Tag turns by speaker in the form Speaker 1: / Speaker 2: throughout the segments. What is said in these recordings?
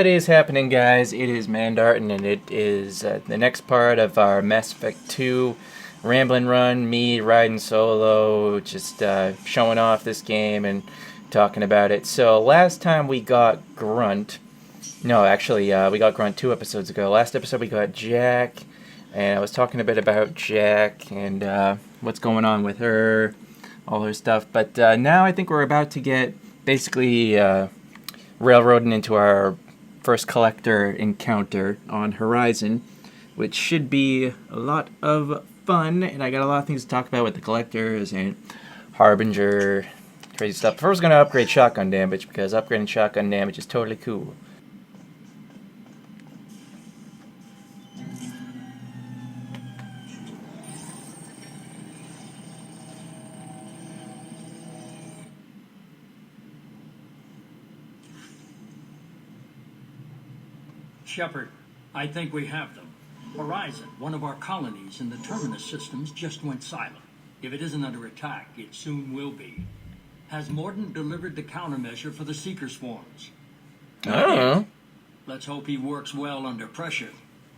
Speaker 1: What is happening, guys? It is Mandartin, and it is the next part of our Mass Effect 2 Ramblin' Run, me riding solo, just showing off this game and talking about it. So last time we got Grunt. No, actually, we got Grunt 2 episodes ago. Last episode we got Jack, and I was talking a bit about Jack and what's going on with her, all her stuff. But now I think we're about to get basically railroading into our first collector encounter on Horizon, which should be a lot of fun, and I got a lot of things to talk about with the collectors and Harbinger, crazy stuff. First, we're going to upgrade shotgun damage, because upgrading shotgun damage is totally cool.
Speaker 2: Shepard, I think we have them. Horizon, one of our colonies in the Terminus systems, just went silent. If it isn't under attack, it soon will be. Has Mordin delivered the countermeasure for the Seeker swarms?
Speaker 1: I don't know.
Speaker 2: Let's hope he works well under pressure.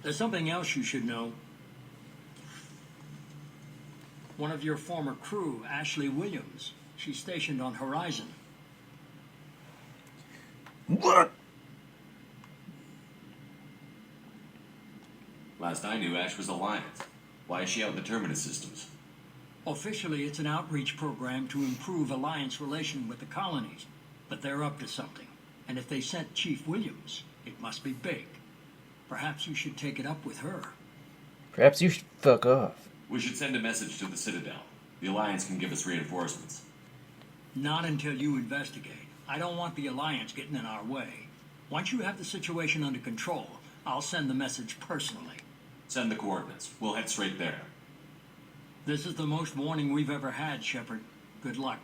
Speaker 2: There's something else you should know. One of your former crew, Ashley Williams, she's stationed on Horizon.
Speaker 1: What?
Speaker 3: Last I knew, Ash was Alliance. Why is she out in the Terminus systems?
Speaker 2: Officially, it's an outreach program to improve Alliance relation with the colonies. But they're up to something. And if they sent Chief Williams, it must be big. Perhaps you should take it up with her.
Speaker 1: Perhaps you should fuck off.
Speaker 3: We should send a message to the Citadel. The Alliance can give us reinforcements.
Speaker 2: Not until you investigate. I don't want the Alliance getting in our way. Once you have the situation under control, I'll send the message personally.
Speaker 3: Send the coordinates. We'll head straight there.
Speaker 2: This is the most warning we've ever had, Shepard. Good luck.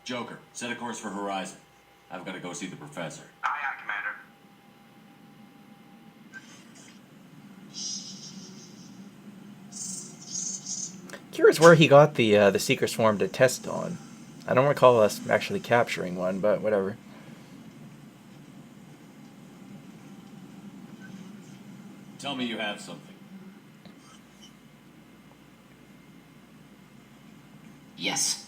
Speaker 3: Joker, set a course for Horizon. I've got to go see the professor.
Speaker 4: Aye, aye, Commander.
Speaker 1: Curious where he got the Seeker Swarm to test on. I don't recall us actually capturing one, but whatever.
Speaker 3: Tell me you have something.
Speaker 5: Yes.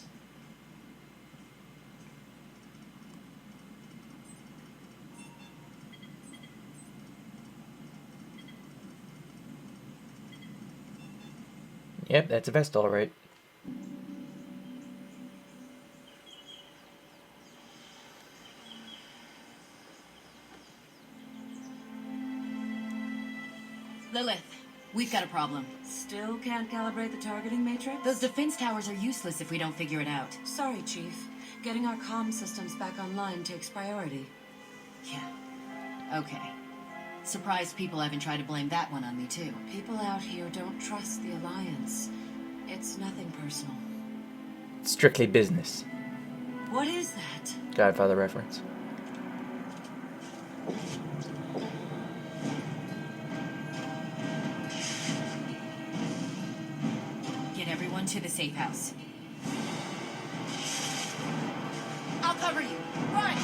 Speaker 1: Yep, that's a vest, all right.
Speaker 5: Lilith, we've got a problem.
Speaker 6: Still can't calibrate the targeting matrix?
Speaker 5: Those defense towers are useless if we don't figure it out.
Speaker 6: Sorry, Chief. Getting our comm systems back online takes priority.
Speaker 5: Yeah. Okay. Surprised people haven't tried to blame that one on me, too.
Speaker 6: People out here don't trust the Alliance. It's nothing personal.
Speaker 1: Strictly business.
Speaker 6: What is that?
Speaker 1: Godfather reference.
Speaker 5: Get everyone to the safe house. I'll cover you. Run!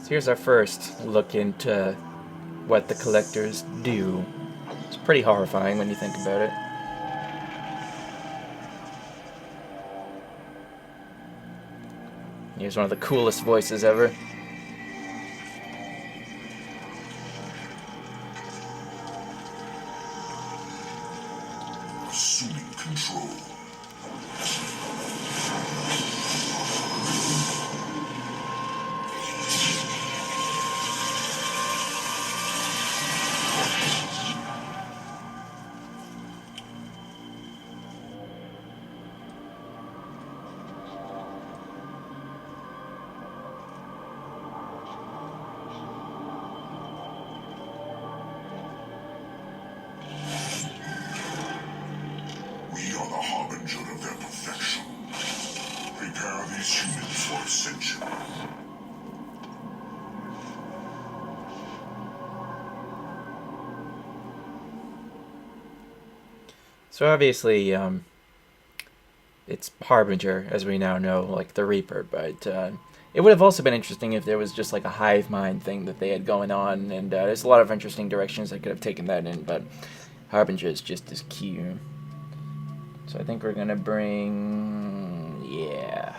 Speaker 1: Here's our first look into what the collectors do. It's pretty horrifying when you think about it. Here's one of the coolest voices ever.
Speaker 7: Assuming control.
Speaker 4: of these humans for a century.
Speaker 1: So obviously, it's Harbinger, as we now know, like the Reaper, but it would have also been interesting if there was just like a hive mind thing that they had going on, and there's a lot of interesting directions they could have taken that in, but Harbinger is just as cute. So I think we're gonna bring... yeah.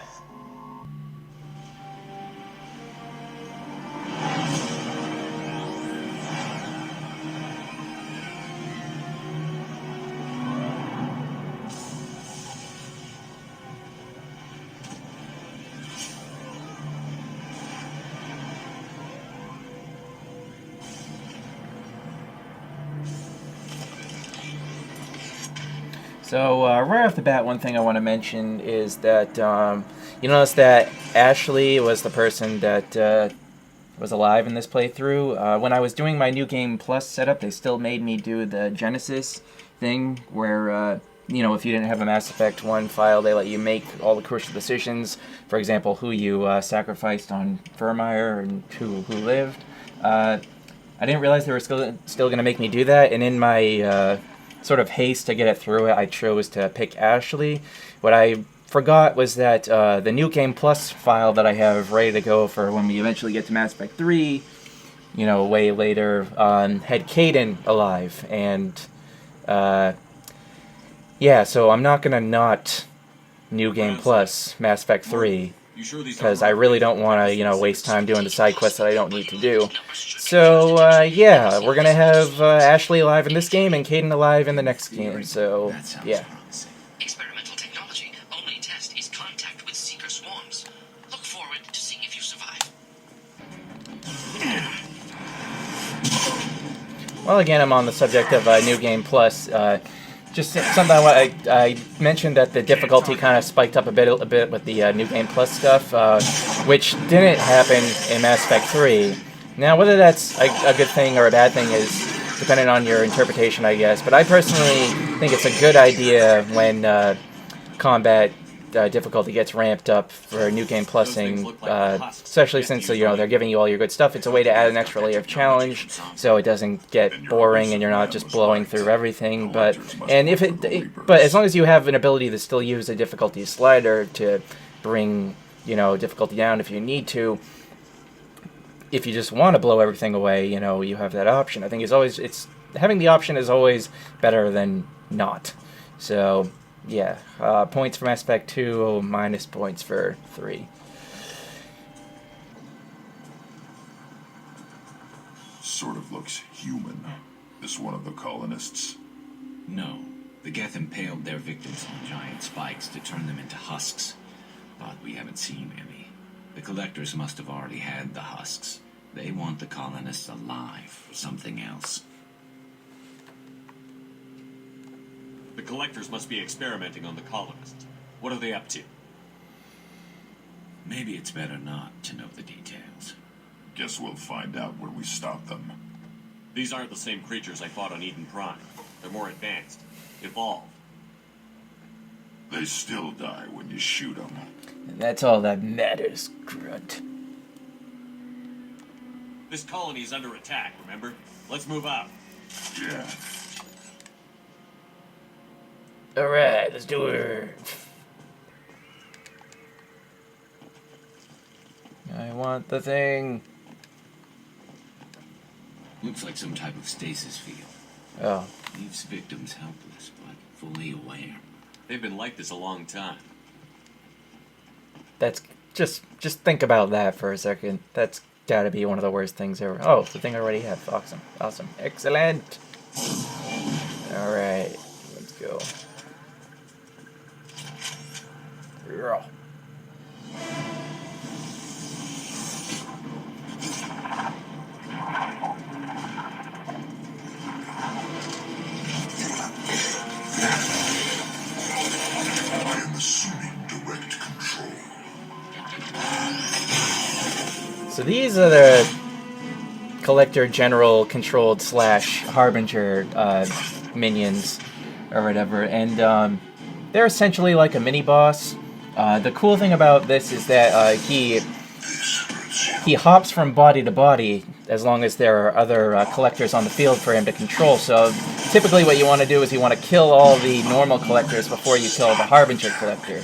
Speaker 1: So right off the bat, one thing I want to mention is that you notice that Ashley was the person that was alive in this playthrough. When I was doing my New Game Plus setup, they still made me do the Genesis thing, where you know, if you didn't have a Mass Effect 1 file, they let you make all the crucial decisions. For example, who you sacrificed on Vermeer and who lived. I didn't realize they were still going to make me do that, and in my sort of haste to get it through it, I chose to pick Ashley. What I forgot was that the New Game Plus file that I have ready to go for when we eventually get to Mass Effect 3, you know, way later, had Kaidan alive. And, yeah, so I'm not going to not New Game Plus Mass Effect 3. Because I really don't want to, you know, waste time doing the side quests that I don't need to do. So, yeah, we're going to have Ashley alive in this game and Kaidan alive in the next game, so, yeah.
Speaker 7: Experimental technology. Only test is contact with seeker swarms. Look forward to seeing if you survive.
Speaker 1: Well, again, I'm on the subject of New Game Plus. Just something I mentioned that the difficulty kind of spiked up a bit with the New Game Plus stuff, which didn't happen in Mass Effect 3. Now, whether that's a good thing or a bad thing is dependent on your interpretation, I guess. But I personally think it's a good idea when combat difficulty gets ramped up for New Game Plusing, especially since, you know, they're giving you all your good stuff. It's a way to add an extra layer of challenge, so it doesn't get boring and you're not just blowing through everything. But as long as you have an ability to still use a difficulty slider to bring, you know, difficulty down if you need to. If you just want to blow everything away, you know, you have that option. I think having the option is always better than not. So, yeah, points for Mass Effect 2, minus points for 3.
Speaker 4: Sort of looks human. This one of the colonists.
Speaker 8: No. The Geth impaled their victims on giant spikes to turn them into husks. But we haven't seen any. The collectors must have already had the husks. They want the colonists alive for something else.
Speaker 3: The collectors must be experimenting on the colonists. What are they up to?
Speaker 8: Maybe it's better not to know the details.
Speaker 4: Guess we'll find out when we stop them.
Speaker 3: These aren't the same creatures I fought on Eden Prime. They're more advanced. Evolved.
Speaker 4: They still die when you shoot them.
Speaker 1: And that's all that matters, Grunt.
Speaker 3: This colony is under attack, remember? Let's move out.
Speaker 4: Yeah.
Speaker 1: Alright, let's do it. I want the thing.
Speaker 8: Looks like some type of stasis field.
Speaker 1: Oh.
Speaker 8: Leaves victims helpless, but fully aware.
Speaker 3: They've been like this a long time.
Speaker 1: That's just think about that for a second. That's gotta be one of the worst things ever. Oh, the thing I already have. Awesome. Excellent. Alright, let's go. Yeah.
Speaker 4: I am assuming direct control.
Speaker 1: So these are the Collector General controlled / Harbinger minions or whatever, and they're essentially like a mini boss. The cool thing about this is that he hops from body to body as long as there are other collectors on the field for him to control. So typically what you want to do is you want to kill all the normal collectors before you kill the Harbinger collector.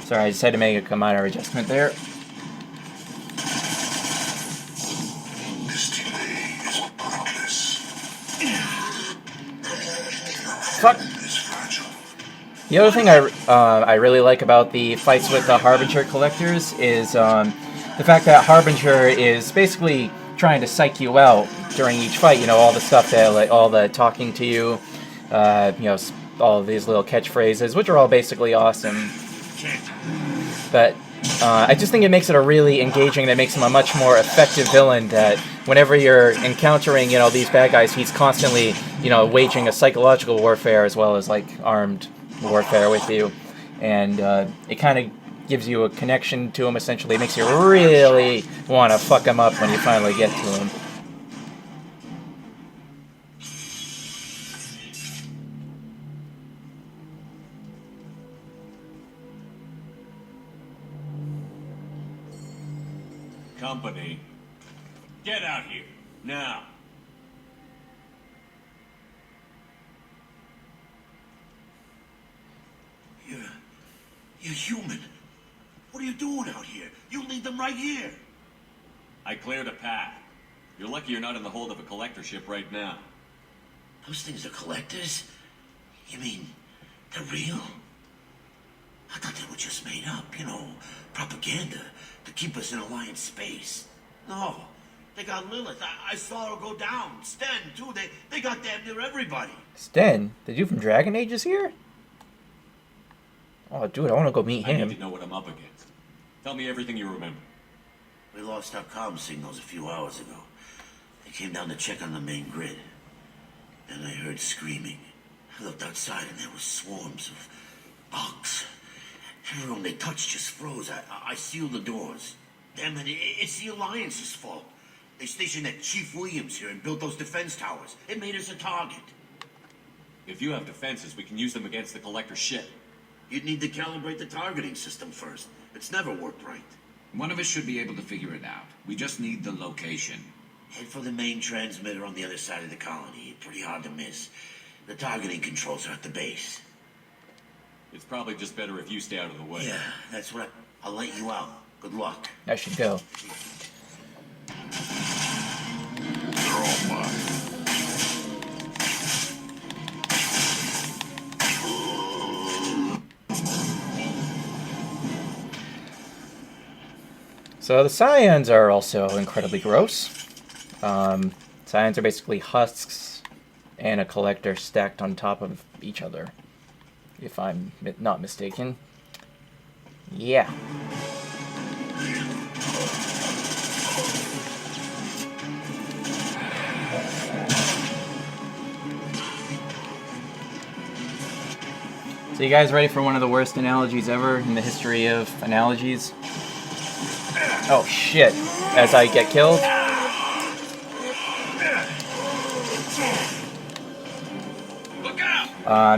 Speaker 1: Sorry, I just had to make a minor adjustment there. Fuck. The other thing I really like about the fights with the Harbinger collectors is the fact that Harbinger is basically trying to psych you out during each fight. You know, all the stuff that, like, all the talking to you, you know, all of these little catchphrases, which are all basically awesome. But I just think it makes it a really engaging, that makes him a much more effective villain, that whenever you're encountering, you know, these bad guys, he's constantly, you know, waging a psychological warfare as well as, like, armed warfare with you. And it kind of gives you a connection to him, essentially. It makes you really want to fuck him up when you finally get to him.
Speaker 3: Company, get out here, now.
Speaker 9: You're human. What are you doing out here? You lead them right here.
Speaker 3: I cleared a path. You're lucky you're not in the hold of a collector ship right now.
Speaker 9: Those things are collectors? You mean, they're real? I thought they were just made up, you know, propaganda to keep us in Alliance space. No, they got Lilith. I saw her go down. Sten, too. They got damn near everybody.
Speaker 1: Sten? The dude from Dragon Age is here? Oh, dude, I want to go meet him.
Speaker 3: I need to know what I'm up against. Tell me everything you remember.
Speaker 9: We lost our comm signals a few hours ago. They came down to check on the main grid. Then I heard screaming. I looked outside and there were swarms of bugs. Everyone they touched just froze. I sealed the doors. Damn it, it's the Alliance's fault. They stationed that Chief Williams here and built those defense towers. It made us a target.
Speaker 3: If you have defenses, we can use them against the collector ship.
Speaker 9: You'd need to calibrate the targeting system first. It's never worked right.
Speaker 8: One of us should be able to figure it out. We just need the location.
Speaker 9: Head for the main transmitter on the other side of the colony. Pretty hard to miss. The targeting controls are at the base.
Speaker 3: It's probably just better if you stay out of the way.
Speaker 9: Yeah, that's what I'll let you out. Good luck.
Speaker 1: I should go.
Speaker 4: They're all mine.
Speaker 1: So the Scions are also incredibly gross. Scions are basically husks and a collector stacked on top of each other, if I'm not mistaken. Yeah. So you guys ready for one of the worst analogies ever in the history of analogies? Oh shit, as I get killed.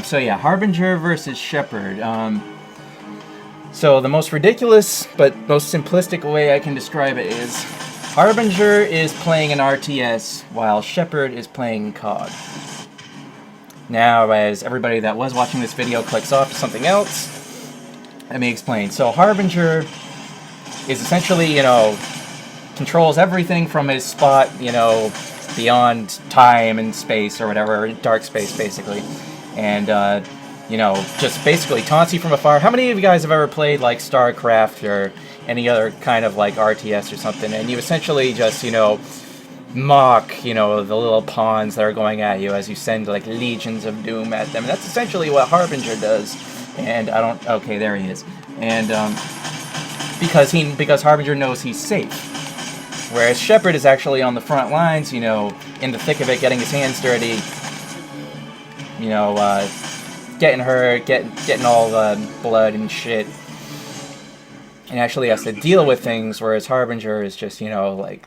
Speaker 1: So yeah, Harbinger versus Shepard. So the most ridiculous but most simplistic way I can describe it is Harbinger is playing an RTS while Shepard is playing COD. Now, as everybody that was watching this video clicks off to something else, let me explain. So Harbinger is essentially, you know, controls everything from his spot, you know, beyond time and space or whatever, dark space basically. And, you know, just basically taunts you from afar. How many of you guys have ever played, like, StarCraft or any other kind of, like, RTS or something, and you essentially just, you know, mock, you know, the little pawns that are going at you as you send, like, legions of doom at them. And that's essentially what Harbinger does. And I don't... Okay, there he is. And, because Harbinger knows he's safe. Whereas Shepard is actually on the front lines, you know, in the thick of it, getting his hands dirty, you know, getting hurt, getting all the blood and shit. And actually has to deal with things, whereas Harbinger is just, you know, like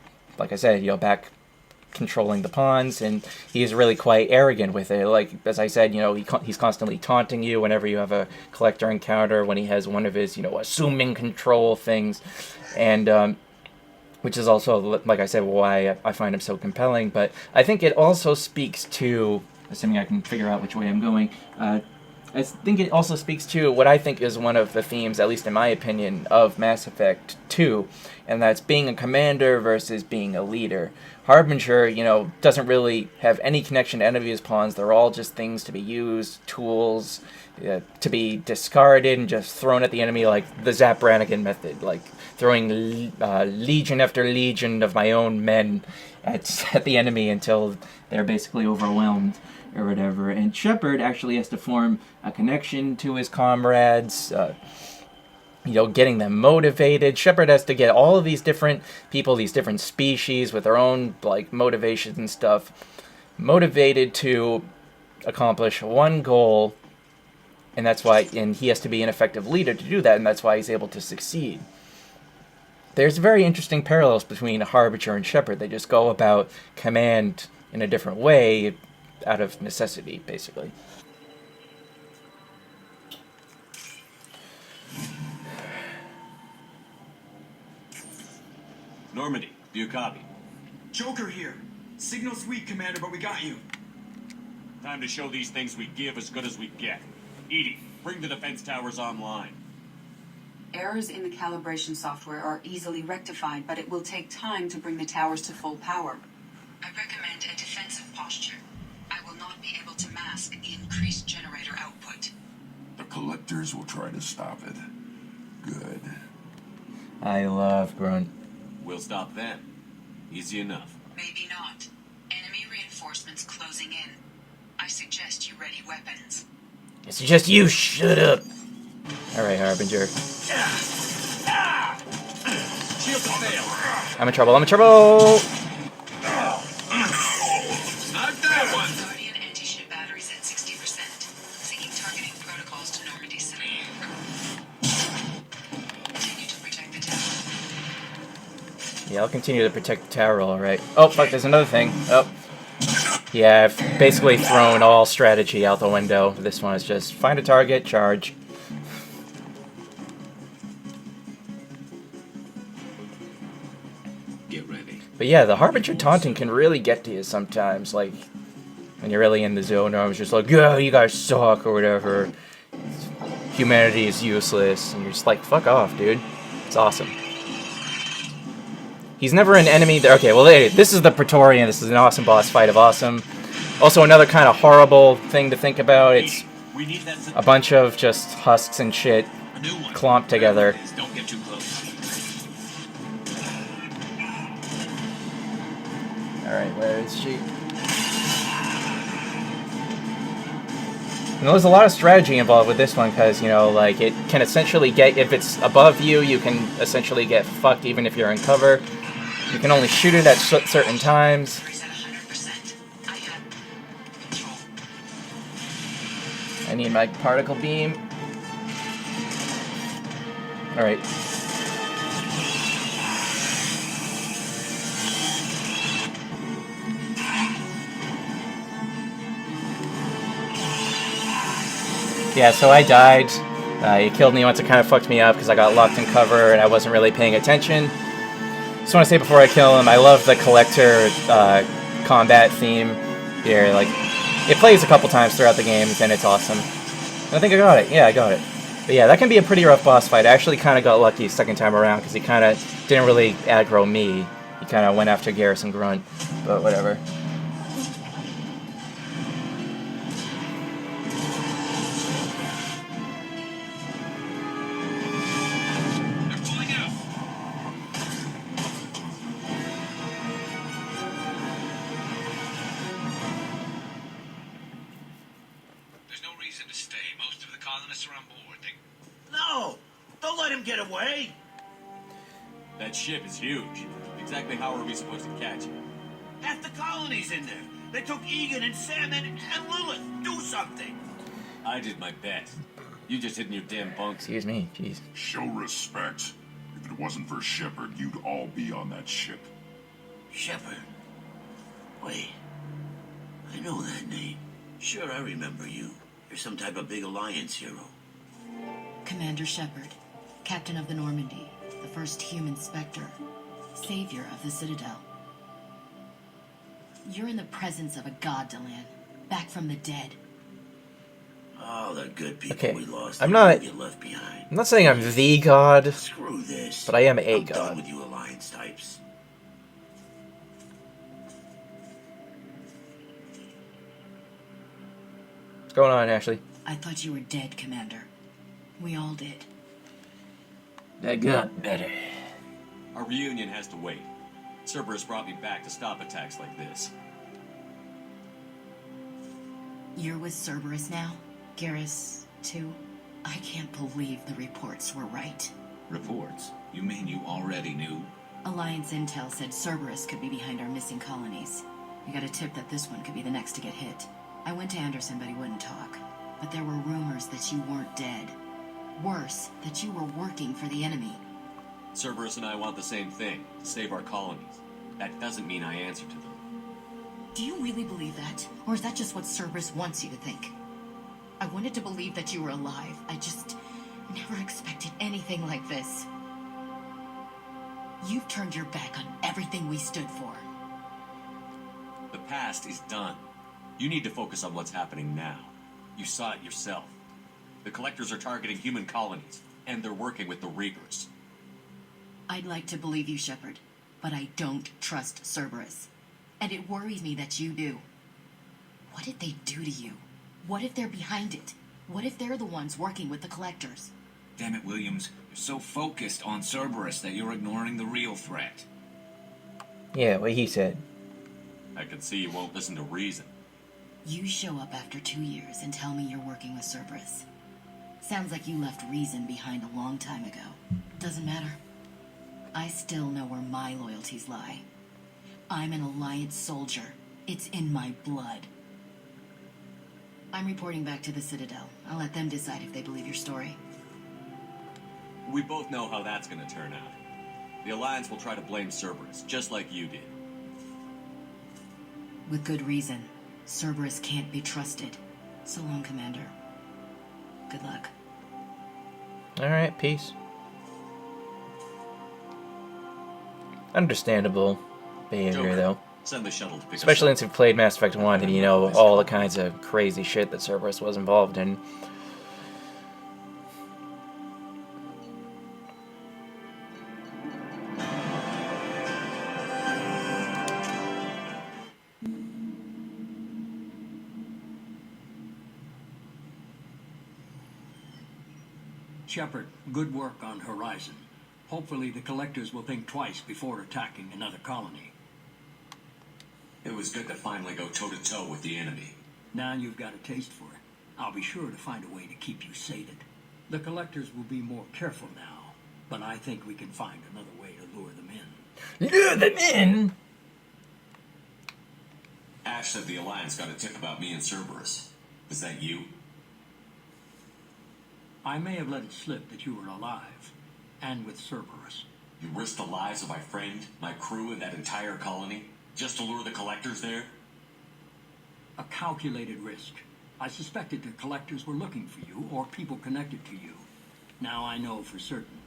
Speaker 1: I said, you know, back controlling the pawns, and he's really quite arrogant with it. Like, as I said, he's constantly taunting you whenever you have a collector encounter, when he has one of his, assuming control things, and which is also, like I said, why I find him so compelling. But I think it also speaks to, assuming I can figure out which way I'm going, I think it also speaks to what I think is one of the themes, at least in my opinion, of Mass Effect 2, and that's being a commander versus being a leader. Harbinger, doesn't really have any connection to any of his pawns. They're all just things to be used, tools, to be discarded and just thrown at the enemy, like the Zap Brannigan method, like throwing legion after legion of my own men at the enemy until they're basically overwhelmed or whatever. And Shepard actually has to form a connection to his comrades, getting them motivated. Shepard has to get all of these different people, these different species with their own motivations and stuff, motivated to accomplish one goal, and that's why, and he has to be an effective leader to do that, and that's why he's able to succeed. There's very interesting parallels between Harbinger and Shepard. They just go about command in a different way, out of necessity, basically.
Speaker 3: Normandy, do you copy?
Speaker 10: Joker here. Signal's weak, Commander, but we got you.
Speaker 3: Time to show these things we give as good as we get. Edie, bring the defense towers online.
Speaker 11: Errors in the calibration software are easily rectified, but it will take time to bring the towers to full power. I recommend a defensive posture. I will not be able to mask the increased generator output.
Speaker 4: The collectors will try to stop it. Good.
Speaker 1: I love Grunt.
Speaker 3: We'll stop them. Easy enough.
Speaker 11: Maybe not. Enemy reinforcements closing in. I suggest you ready weapons.
Speaker 1: I suggest you shut up. Alright, Harbinger.
Speaker 10: Shield to fail.
Speaker 1: I'm in trouble, I'm in trouble!
Speaker 10: Not that one.
Speaker 11: Guardian anti-ship batteries at 60%. Syncing targeting protocols to Normandy City. Continue to protect the tower.
Speaker 1: Yeah, I'll continue to protect the tower, alright. Oh, fuck, there's another thing. Oh. Yeah, I've basically thrown all strategy out the window. This one is just find a target, charge.
Speaker 8: Get ready.
Speaker 1: But yeah, the Harbinger taunting can really get to you sometimes, like, when you're really in the zone, or I was just like, yeah, you guys suck, or whatever. Humanity is useless, and you're just like, fuck off, dude. It's awesome. He's never an enemy. Okay, well, this is the Praetorian. This is an awesome boss fight of awesome. Also, another kind of horrible thing to think about. It's a bunch of just husks and shit clomped together.
Speaker 8: Don't get too close.
Speaker 1: Alright, where is she? And there's a lot of strategy involved with this one, because, it can essentially get, if it's above you, you can essentially get fucked even if you're in cover. You can only shoot it at certain times. I need my particle beam. Alright. Yeah, so I died. He killed me once. It kind of fucked me up because I got locked in cover and I wasn't really paying attention. Just want to say before I kill him, I love the collector combat theme here. Like, it plays a couple times throughout the games and it's awesome. And I think I got it. Yeah, I got it. But yeah, that can be a pretty rough boss fight. I actually kind of got lucky second time around because he kind of didn't really aggro me. He kind of went after Garrison Grunt, but whatever.
Speaker 9: No! Don't let him get away!
Speaker 3: That ship is huge. Exactly how are we supposed to catch it?
Speaker 9: Half the colony's in there. They took Egan and Sam and Lilith. Do something!
Speaker 3: I did my best. You just hid in your damn bunk.
Speaker 1: Excuse me, jeez.
Speaker 4: Show respect. If it wasn't for Shepard, you'd all be on that ship.
Speaker 9: Shepard. Wait. I know that name. Sure, I remember you. You're some type of big Alliance hero.
Speaker 5: Commander Shepard, Captain of the Normandy, the first human Spectre, savior of the Citadel. You're in the presence of a god, Delan, back from the dead.
Speaker 9: All the good people
Speaker 1: Okay,
Speaker 9: we lost
Speaker 1: I'm not-
Speaker 9: get left behind.
Speaker 1: I'm not saying I'm the god,
Speaker 9: Screw this.
Speaker 1: but I am a
Speaker 9: I'm
Speaker 1: god.
Speaker 9: done with you Alliance types.
Speaker 1: What's going on, Ashley?
Speaker 5: I thought you were dead, Commander. We all did.
Speaker 1: That got better.
Speaker 3: Our reunion has to wait. Cerberus brought me back to stop attacks like this.
Speaker 5: You're with Cerberus now? Garrus, too? I can't believe the reports were right.
Speaker 8: Reports? You mean you already knew?
Speaker 5: Alliance intel said Cerberus could be behind our missing colonies. We got a tip that this one could be the next to get hit. I went to Anderson, but he wouldn't talk. But there were rumors that you weren't dead. Worse, that you were working for the enemy.
Speaker 3: Cerberus and I want the same thing, to save our colonies. That doesn't mean I answer to them.
Speaker 5: Do you really believe that? Or is that just what Cerberus wants you to think? I wanted to believe that you were alive. I just never expected anything like this. You've turned your back on everything we stood for.
Speaker 3: The past is done. You need to focus on what's happening now. You saw it yourself. The Collectors are targeting human colonies, and they're working with the Reapers.
Speaker 5: I'd like to believe you, Shepard, but I don't trust Cerberus. And it worries me that you do. What did they do to you? What if they're behind it? What if they're the ones working with the Collectors?
Speaker 8: Damn it, Williams. You're so focused on Cerberus that you're ignoring the real threat.
Speaker 1: Yeah, what he said.
Speaker 3: I can see you won't listen to reason.
Speaker 5: You show up after 2 years and tell me you're working with Cerberus. Sounds like you left reason behind a long time ago. Doesn't matter. I still know where my loyalties lie. I'm an Alliance soldier. It's in my blood. I'm reporting back to the Citadel. I'll let them decide if they believe your story.
Speaker 3: We both know how that's gonna turn out. The Alliance will try to blame Cerberus, just like you did.
Speaker 5: With good reason. Cerberus can't be trusted. So long, Commander. Good luck.
Speaker 1: Alright, peace. Understandable behavior,
Speaker 3: Joker,
Speaker 1: though.
Speaker 3: send the shuttle to pick
Speaker 1: Especially
Speaker 3: us up.
Speaker 1: since you've played Mass Effect 1 and you know all the kinds of crazy shit that Cerberus was involved in.
Speaker 2: Shepard, good work on Horizon. Hopefully the Collectors will think twice before attacking another colony.
Speaker 8: It was good to finally go toe-to-toe with the enemy.
Speaker 2: Now you've got a taste for it. I'll be sure to find a way to keep you sated. The Collectors will be more careful now, but I think we can find another way to lure them in.
Speaker 1: Lure them in?
Speaker 8: Ash said the Alliance got a tip about me and Cerberus. Was that you?
Speaker 2: I may have let it slip that you were alive, and with Cerberus.
Speaker 8: You risked the lives of my friend, my crew, and that entire colony, just to lure the Collectors there?
Speaker 2: A calculated risk. I suspected the Collectors were looking for you, or people connected to you. Now I know for certain.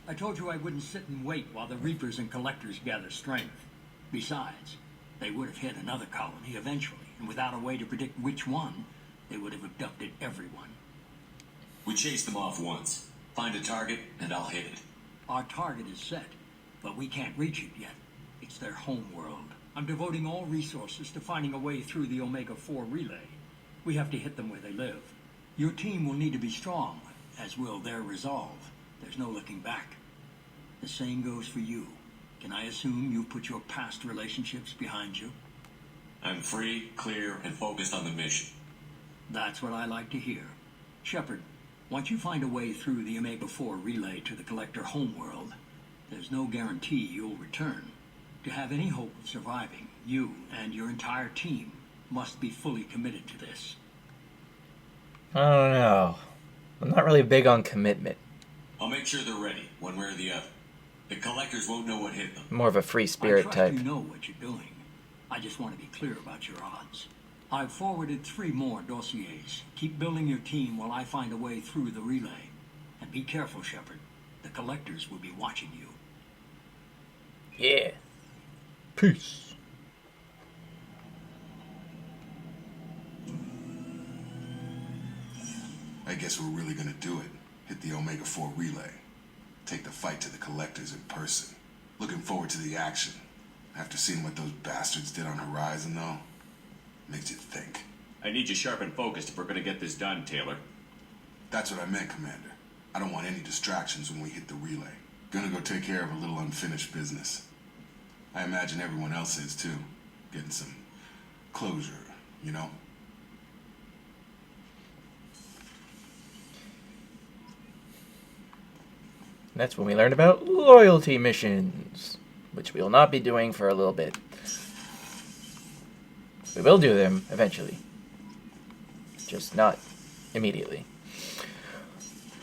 Speaker 2: I told you I wouldn't sit and wait while the Reapers and Collectors gather strength. Besides, they would have hit another colony eventually, and without a way to predict which one, they would have abducted everyone.
Speaker 8: We chased them off once. Find a target, and I'll hit it.
Speaker 2: Our target is set, but we can't reach it yet. It's their home world. I'm devoting all resources to finding a way through the Omega-4 relay. We have to hit them where they live. Your team will need to be strong, as will their resolve. There's no looking back. The same goes for you. Can I assume you've put your past relationships behind you?
Speaker 8: I'm free, clear, and focused on the mission.
Speaker 2: That's what I like to hear. Shepard, once you find a way through the Omega-4 relay to the Collector homeworld, there's no guarantee you'll return. To have any hope of surviving, you and your entire team must be fully committed to this.
Speaker 1: I don't know. I'm not really big on commitment.
Speaker 8: I'll make sure they're ready, one way or the other. The Collectors won't know what hit them.
Speaker 1: More of a free
Speaker 2: I
Speaker 1: spirit
Speaker 2: trust
Speaker 1: type.
Speaker 2: you know what you're doing. I just want to be clear about your odds. I've forwarded 3 more dossiers. Keep building your team while I find a way through the relay. And be careful, Shepard. The collectors will be watching you.
Speaker 1: Yeah. Peace.
Speaker 4: I guess we're really gonna do it. Hit the Omega-4 relay. Take the fight to the collectors in person. Looking forward to the action. After seeing what those bastards did on Horizon, though, makes you think.
Speaker 3: I need you sharp and focused if we're gonna get this done, Taylor.
Speaker 4: That's what I meant, Commander. I don't want any distractions when we hit the relay. Gonna go take care of a little unfinished business. I imagine everyone else is, too. Getting some closure, you know?
Speaker 1: That's when we learned about loyalty missions, which we will not be doing for a little bit. We will do them eventually, just not immediately.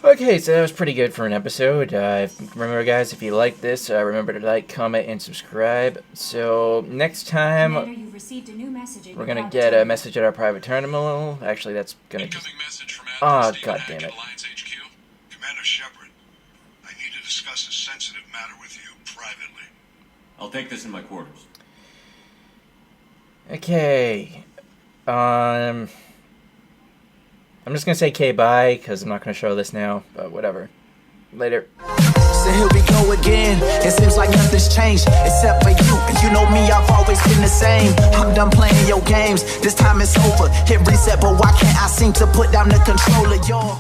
Speaker 1: Okay, so that was pretty good for an episode. Remember, guys, if you like this, remember to like, comment, and subscribe. So next time,
Speaker 6: Commander, you've received a new message in
Speaker 1: we're
Speaker 6: your
Speaker 1: gonna
Speaker 6: private
Speaker 1: get a
Speaker 6: terminal.
Speaker 1: message at our private terminal. Actually, that's gonna
Speaker 12: Incoming message from
Speaker 1: Ah,
Speaker 12: Admiral
Speaker 1: God
Speaker 12: Stephen
Speaker 1: damn
Speaker 12: Hackett,
Speaker 1: it.
Speaker 12: Alliance HQ.
Speaker 13: Commander Shepard, I need to discuss a sensitive matter with you privately.
Speaker 3: I'll take this in my quarters.
Speaker 1: Okay. I'm just gonna say okay, bye, because I'm not gonna show this now, but whatever. Later.
Speaker 14: So here we go again. It seems like nothing's changed except for you. And you know me, I've always been the same. I'm done playing your games. This time it's over. Hit reset, but why can't I seem to put down the controller? Y'all.